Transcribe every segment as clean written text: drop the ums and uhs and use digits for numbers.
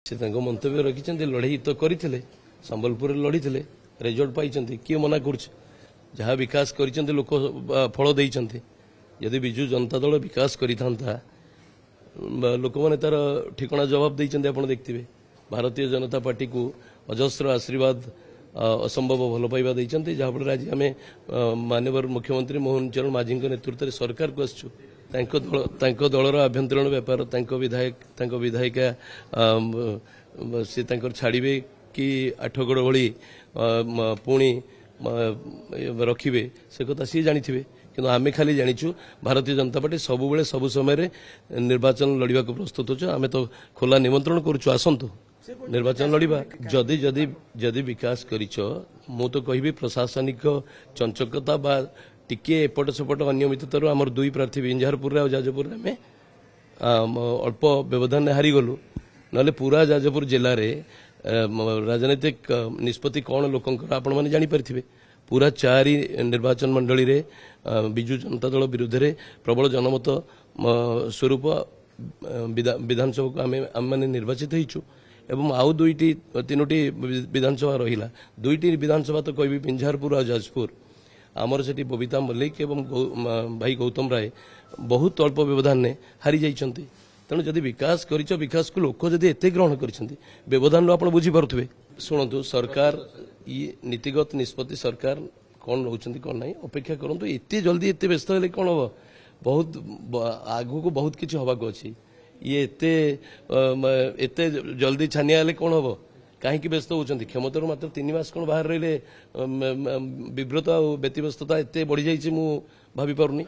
से मंतव्य रखिंट लड़ाई तो करते संबलपुर लड़ी रिजल्ट पाई किए मना कर जहाँ विकास कर लोक फल देते यदि विजु जनता दल विकास करता लोक मैंने तार ठिकना जवाब देते आप देखते भारतीय जनता पार्टी को अजस्र आशीर्वाद असंभव भल पाइबा देते जहाँफल आज आम माननीय मुख्यमंत्री मोहन चरण माझी नेतृत्व में सरकार को आसु दलर आभ्यंतरण व्यापार विधायिका सी छाड़े कि आठगड़ भली पुणी रखिए से कथा सी जानी कि आम खाली जाचु भारतीय जनता पार्टी सबुबले सब समय निर्वाचन लड़वा को प्रस्तुत हो आम तो खोला निमंत्रण करुचु आसतु निर्वाचन लड़वा जदि जदि जदि विकास करिछ मु तो कहबी प्रशासनिक चंचकता बा टिके एपट सेपट अनियमिततार आमर दुई प्रार्थी विंझारपुर और जाजपुर आम अल्प व्यवधान हारी गलु ना पूरा जाजपुर जिले में राजनीतिक निष्पत्ति कौन लोकंकर आपण माने जानी परिथिबे पूरा चारि निर्वाचन मंडली रे बिजु जनता दल विरुद्ध रे प्रबल जनमत स्वरूप विधानसभा को आम मैंने निर्वाचित होइछु एवं आउ दुईटी तीनोटी विधानसभा रहिला दुईटी विधानसभा तो कहबी पिंझारपुर और जाजपुर आमर से बबीता मल्लिक एवं भाई गौतम राय बहुत अल्प व्यवधान ने हारी जाइछंती तेणु जदि विकास करिछ विकास को लोक जदि एते ग्रहण करिछंती व्यवधान आपण बुझी पारुथबे शुणु सरकार ये नीतिगत निष्पत्ति सरकार कौन रोचंती कौन नहीं अपेक्षा करंतु एते जल्दी एते व्यस्त हेले कौन हो बहुत आगु को बहुत किछि होबाक अछि ये एते जल्दी छानिया हेले कौन हो कहीं व्यस्त होती क्षमतार मात्र 3 मास कौन बाहर रही विव्रत और व्यतिव्यस्तता एत बढ़ी जाइए मु भावी पारुनी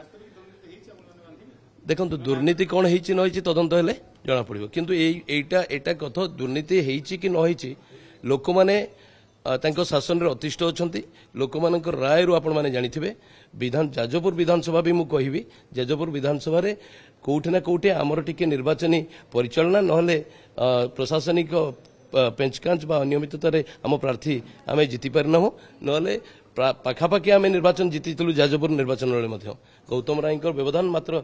देखो दुर्नीति कौन होती तदंत हेले जना पड़ो किंतु एटा कथा दुर्नीति होती कि नही लोक मैंने शासन रे अतिष्ठ अच्छा लोक मान राय रू आपण मैंने जानी जाजपुर विधानसभा भी मुझे कहबी जाजपुर विधानसभा रे कौटि ना कौटि आमर टिके निर्वाचनी परिचालना नहले प्रशासनिक पेंचकांच बा अनियमिततार आम प्रार्थी आम जीति पारिना ना पाखापाखि आम निर्वाचन जीति जाजपुर निर्वाचन गौतम राय व्यवधान मात्र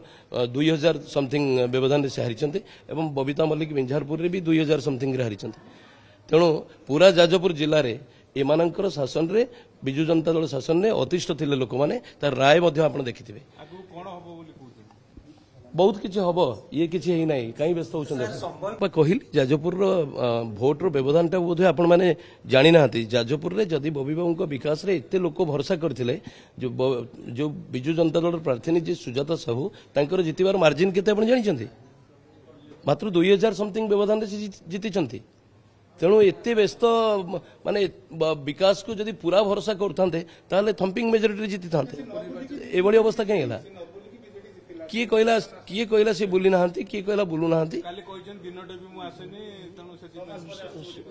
2000 समथिंग व्यवधान से हारी एवं बबीता मल्लिक विंझारपुर रे भी 2000 समथिंग हारी तेणु पूरा जाजपुर जिले में एमानंकर शासन रे बिजु जनता दल शासन रे अतिष्ठ थिले लोक माने तार राय आपण देखिथिबे बहुत किसी हम ये किसी ही नहीं कहीं व्यस्त होती कहली जाजपुर भोट व्यवधान टा बोध आपण मैंने जानी ना जाजपुर रे जदि बबी बाबू विकास रे एते लोक भरोसा करथिले जो बिजु जनता दल प्रार्थी जी सुजाता साहू तांकर जितबार मार्जिन केते आपण जानिछंती मात्र 2000 समथिंग व्यवधान से जीति तेणु एते व्यस्त माने विकास को जदि पूरा भरोसा करथांते ताले थंपिंग मेजॉरिटी जीति थांते एभली अवस्था कहीं हला किए कहला से बुली ना किए कहला बुलू ना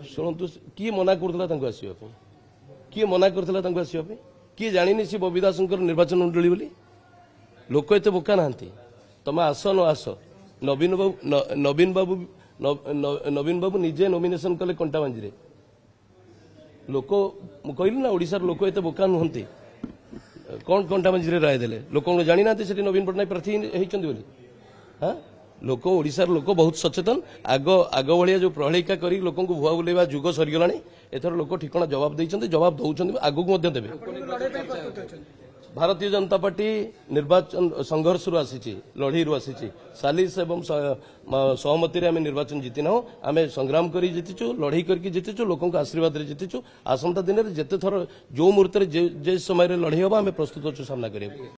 शुणु किए मना करता आसवाई किए मना करता आसवाई किए जानी सी बबी दास निर्वाचन मंडली बोली लोक एत बोका ना तुम आस न आस नवीन बाबू निजे नॉमिनेशन कले कंटाबांजी लोक कहली ना ओडिशार लोक एत बोका नुहंती कौन कंटाबांजी राय देले लोक जानी ना नवीन पट्टनायक प्रार्थी होती हाँ लोक ओडिशार लोक बहुत सचेतन आग भाया जो प्रहेलिका कर लोक भुआ बुलेवा जुग सरीगला एथर लोक ठिकना जवाब देते जवाब दौरान आगू देवे भारतीय जनता पार्टी निर्वाचन संघर्ष आसी लड़ई आसी सालिस एवं सहमति आम निर्वाचन जीतिना आम संग्राम कर जीतिचु लड़ई करके जीतिचु लोक आशीर्वाद जीतिचु आसंता दिन में जिते थर जो मुहूर्त जे समय लड़ई हम आम प्रस्तुत अच्छु सामना करें।